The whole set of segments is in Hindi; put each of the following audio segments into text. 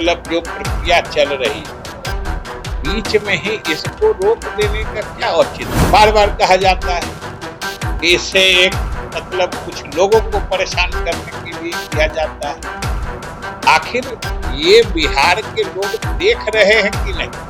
मतलब जो प्रक्रिया चल रही है, बीच में ही इसको रोक देने का क्या औचित्य? बार बार कहा जाता है कि इससे एक मतलब कुछ लोगों को परेशान करने के लिए किया जाता है। आखिर ये बिहार के लोग देख रहे हैं कि नहीं?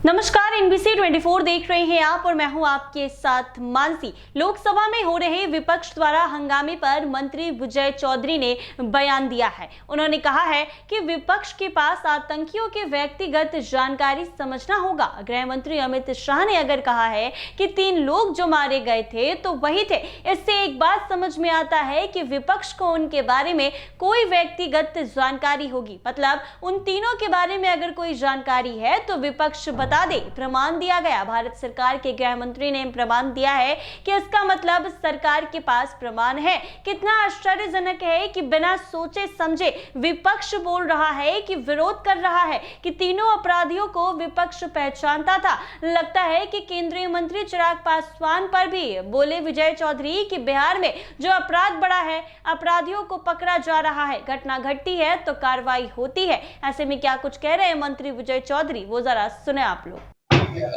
नमस्कार, एनबीसी 24 देख रहे हैं आप और मैं हूं आपके साथ मानसी। लोकसभा में हो रहे विपक्ष द्वारा हंगामे पर मंत्री विजय चौधरी ने बयान दिया है। उन्होंने कहा है कि विपक्ष के पास आतंकियों के व्यक्तिगत जानकारी समझना होगा। गृह मंत्री अमित शाह ने अगर कहा है कि 3 लोग जो मारे गए थे तो वही थे, इससे एक बात समझ में आता है कि विपक्ष को उनके बारे में कोई व्यक्तिगत जानकारी होगी। मतलब उन तीनों के बारे में अगर कोई जानकारी है तो विपक्ष बता दे। प्रमाण दिया गया। भारत सरकार के गृह मंत्री ने प्रमाण दिया है कि इसका मतलब सरकार के पास प्रमाण है। कितना आश्चर्यजनक है कि बिना सोचे समझे विपक्ष बोल रहा है कि विरोध कर रहा है कि तीनों अपराधियों को विपक्ष पहचानता था। लगता है कि केंद्रीय मंत्री चिराग पासवान पर भी बोले विजय चौधरी कि बिहार में जो अपराध बढ़ा है, अपराधियों को पकड़ा जा रहा है, घटना घटती है तो कार्रवाई होती है। ऐसे में क्या कुछ कह रहे हैं मंत्री विजय चौधरी, वो जरा सुने आप लोग।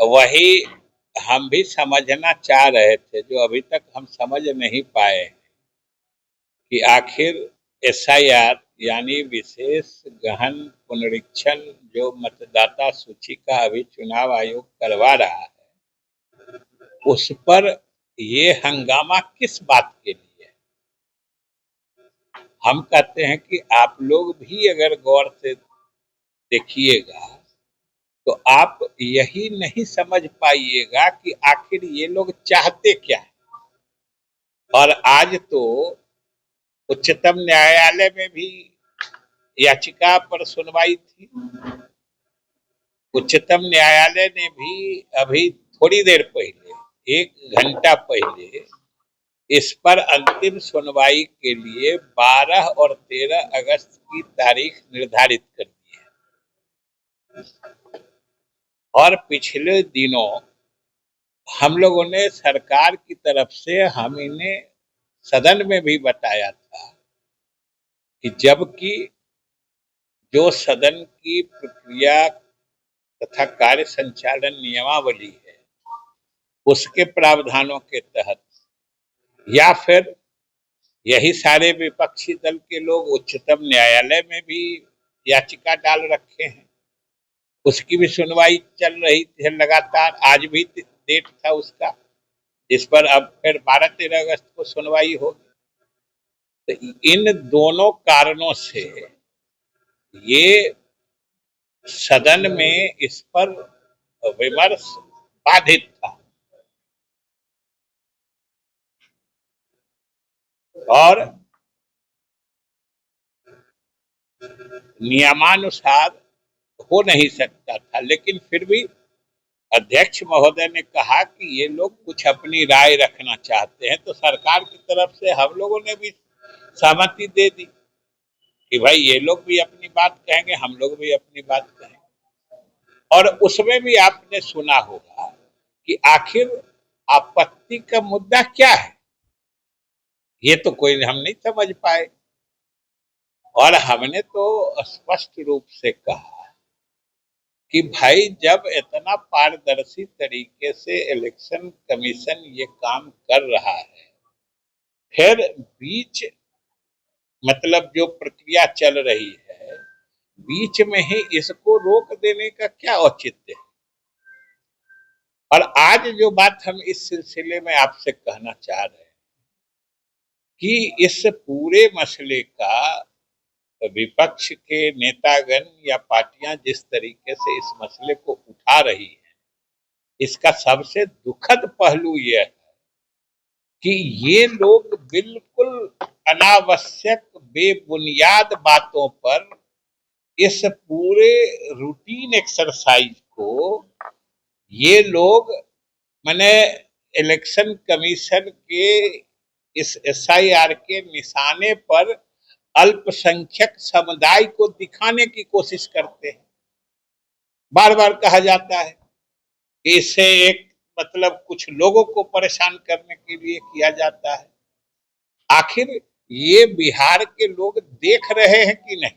वही हम भी समझना चाह रहे थे, जो अभी तक हम समझ नहीं पाए कि आखिर एसआईआर यानी विशेष गहन पुनरीक्षण जो मतदाता सूची का अभी चुनाव आयोग करवा रहा है, उस पर ये हंगामा किस बात के लिए है? हम कहते हैं कि आप लोग भी अगर गौर से देखिएगा तो आप यही नहीं समझ पाइएगा कि आखिर ये लोग चाहते क्या है। और आज तो उच्चतम न्यायालय में भी याचिका पर सुनवाई थी। उच्चतम न्यायालय ने भी अभी थोड़ी देर पहले, 1 घंटा पहले, इस पर अंतिम सुनवाई के लिए 12 और 13 अगस्त की तारीख निर्धारित कर दी है। और पिछले दिनों हम लोगों ने सरकार की तरफ से हम इन्हें सदन में भी बताया था कि जबकि जो सदन की प्रक्रिया तथा कार्य संचालन नियमावली है, उसके प्रावधानों के तहत या फिर यही सारे विपक्षी दल के लोग उच्चतम न्यायालय में भी याचिका डाल रखे हैं, उसकी भी सुनवाई चल रही थी लगातार। आज भी डेट था उसका, इस पर अब फिर 12-13 अगस्त को सुनवाई होगी। तो इन दोनों कारणों से ये सदन में इस पर विमर्श बाधित था। और नियमानुसार हो नहीं सकता था, लेकिन फिर भी अध्यक्ष महोदय ने कहा कि ये लोग कुछ अपनी राय रखना चाहते हैं, तो सरकार की तरफ से हम लोगों ने भी सहमति दे दी कि भाई ये लोग भी अपनी बात कहेंगे, हम लोग भी अपनी बात कहेंगे। और उसमें भी आपने सुना होगा कि आखिर आपत्ति का मुद्दा क्या है, ये तो कोई हम नहीं समझ पाए। और हमने तो स्पष्ट रूप से कहा कि भाई जब इतना पारदर्शी तरीके से इलेक्शन कमीशन ये काम कर रहा है, फिर बीच मतलब जो प्रक्रिया चल रही है, बीच में ही इसको रोक देने का क्या औचित्य है? और आज जो बात हम इस सिलसिले में आपसे कहना चाह रहे हैं कि इस पूरे मसले का विपक्ष के नेतागण या पार्टियां जिस तरीके से इस मसले को उठा रही है, इसका सबसे दुखद पहलू यह है कि ये लोग बिल्कुल अनावश्यक बेबुनियाद बातों पर इस पूरे रूटीन एक्सरसाइज को ये लोग माने इलेक्शन कमीशन के इस एसआईआर के निशाने पर अल्पसंख्यक समुदाय को दिखाने की कोशिश करते हैं। बार बार कहा जाता है कि इससे एक मतलब कुछ लोगों को परेशान करने के लिए किया जाता है। आखिर ये बिहार के लोग देख रहे हैं कि नहीं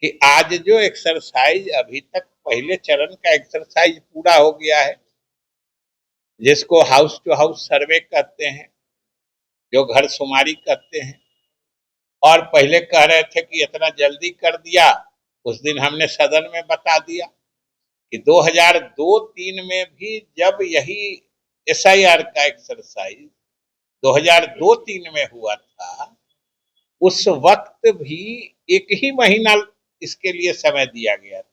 कि आज जो एक्सरसाइज अभी तक पहले चरण का एक्सरसाइज पूरा हो गया है, जिसको हाउस टू हाउस सर्वे कहते हैं, जो घर शुमारी कहते हैं, और पहले कह रहे थे कि इतना जल्दी कर दिया। उस दिन हमने सदन में बता दिया कि 2002-3 में भी जब यही एसआईआर का एक्सरसाइज 2002-3 में हुआ था, उस वक्त भी एक ही महीना इसके लिए समय दिया गया था,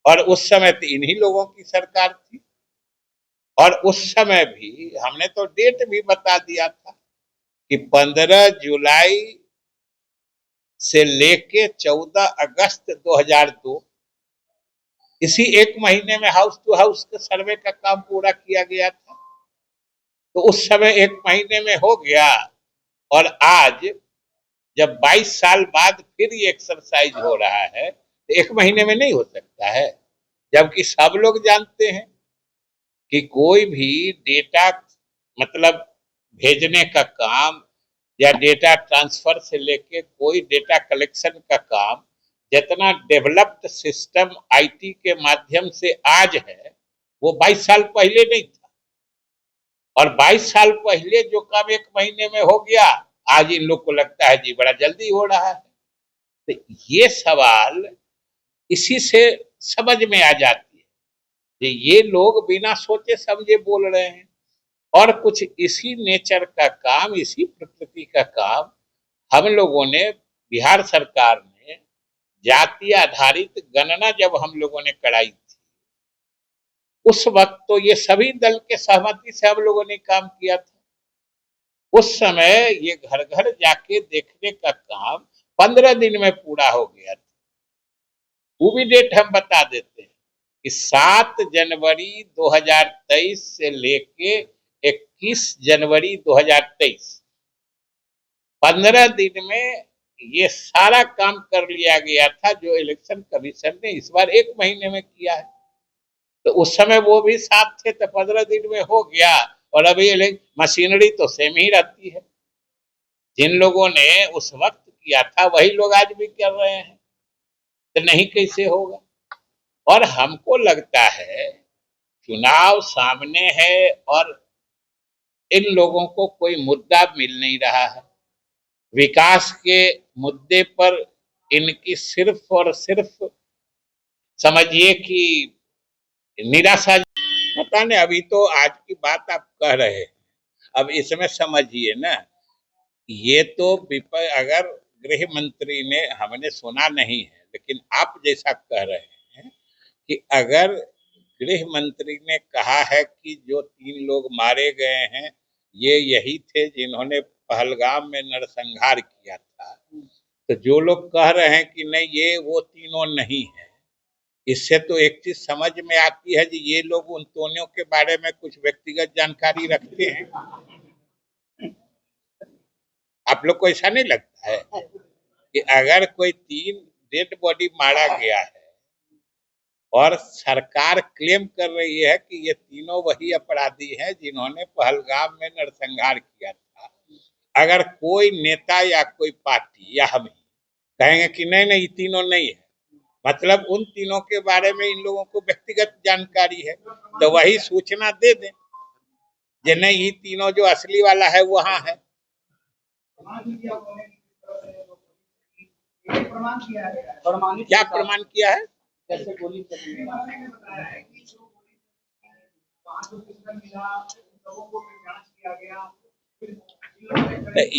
और उस समय तो इन्हीं लोगों की सरकार थी। और उस समय भी हमने तो डेट भी बता दिया था कि 15 जुलाई से लेके 14 अगस्त 2002, इसी एक महीने में हाउस टू हाउस के सर्वे का काम पूरा किया गया था। तो उस समय एक महीने में हो गया, और आज जब 22 साल बाद फिर ये एक्सरसाइज हो रहा है तो एक महीने में नहीं हो सकता है। जबकि सब लोग जानते हैं कि कोई भी डेटा मतलब भेजने का काम या डेटा ट्रांसफर से लेके कोई डेटा कलेक्शन का काम जितना डेवलप्ड सिस्टम आईटी के माध्यम से आज है, वो 22 साल पहले नहीं था। और 22 साल पहले जो काम एक महीने में हो गया, आज इन लोग को लगता है जी बड़ा जल्दी हो रहा है। तो ये सवाल इसी से समझ में आ जाती है कि ये लोग बिना सोचे समझे बोल रहे हैं, और कुछ इसी नेचर का काम, इसी प्रकृति का काम हम लोगों ने, बिहार सरकार ने जाति आधारित गणना जब हम लोगों ने कराई थी, उस वक्त तो ये सभी दल के सहमति से हम लोगों ने काम किया था। उस समय ये घर घर जाके देखने का काम 15 दिन में पूरा हो गया था। वो भी डेट हम बता देते हैं कि 7 जनवरी 2023 से लेके 21 जनवरी 2023, 15 दिन में ये सारा काम कर लिया गया था, जो इलेक्शन कमीशन ने इस बार एक महीने में किया है। तो उस समय वो भी साथ थे, तो 15 दिन में हो गया। और अभी मशीनरी तो सेम ही रहती है। जिन लोगों ने उस वक्त किया था वही लोग आज भी कर रहे हैं, तो नहीं कैसे होगा। और हमको लगता है चुनाव सामने है और इन लोगों को कोई मुद्दा मिल नहीं रहा है। विकास के मुद्दे पर इनकी सिर्फ और सिर्फ समझिए कि निराशा। पता नहीं, अभी तो आज की बात आप कह रहे हैं, अब इसमें समझिए ना, ये तो अगर गृह मंत्री ने, हमने सुना नहीं है, लेकिन आप जैसा कह रहे हैं कि अगर गृह मंत्री ने कहा है कि जो 3 लोग मारे गए हैं ये यही थे जिन्होंने पहलगाम में नरसंहार किया था, तो जो लोग कह रहे हैं कि नहीं ये वो तीनों नहीं है, इससे तो एक चीज समझ में आती है कि ये लोग उन दोनों के बारे में कुछ व्यक्तिगत जानकारी रखते हैं। आप लोग को ऐसा नहीं लगता है कि अगर कोई 3 डेड बॉडी मारा गया है और सरकार क्लेम कर रही है कि ये तीनों वही अपराधी हैं जिन्होंने पहलगाम में नरसंहार किया था, अगर कोई नेता या कोई पार्टी या हम ही कहेंगे कि नहीं नहीं ये तीनों नहीं है, मतलब उन तीनों के बारे में इन लोगों को व्यक्तिगत जानकारी है, तो वही सूचना दे दें कि नहीं ये तीनों जो असली वाला है वहां है। क्या प्रमाण किया है? कैसे गोली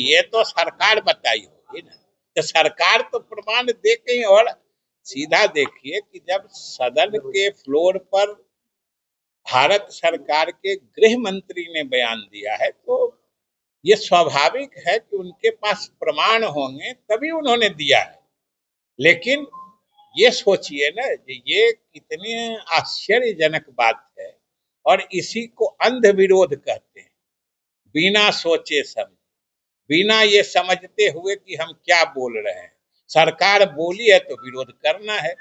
ये तो सरकार बताई होगी ना, तो सरकार तो प्रमाण दे के। और सीधा देखिए कि जब सदन के फ्लोर पर भारत सरकार के गृह मंत्री ने बयान दिया है, तो ये स्वाभाविक है कि उनके पास प्रमाण होंगे तभी उन्होंने दिया है। लेकिन ये सोचिए ना, ये कितनी आश्चर्यजनक बात है, और इसी को अंध विरोध कहते हैं। बिना सोचे समझे, बिना ये समझते हुए कि हम क्या बोल रहे हैं, सरकार बोली है तो विरोध करना है।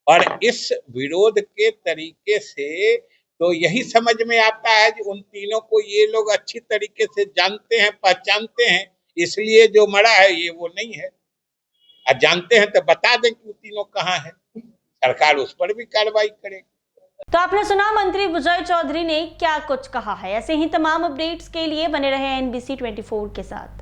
और इस विरोध के तरीके से तो यही समझ में आता है कि उन तीनों को ये लोग अच्छी तरीके से जानते हैं, पहचानते हैं, इसलिए जो मरा है ये वो नहीं है। और जानते हैं तो बता दें कि वो तीनों कहाँ है, सरकार उस पर भी कार्रवाई करेगी। तो आपने सुना मंत्री विजय चौधरी ने क्या कुछ कहा है। ऐसे ही तमाम अपडेट्स के लिए बने रहे NBC 24 के साथ।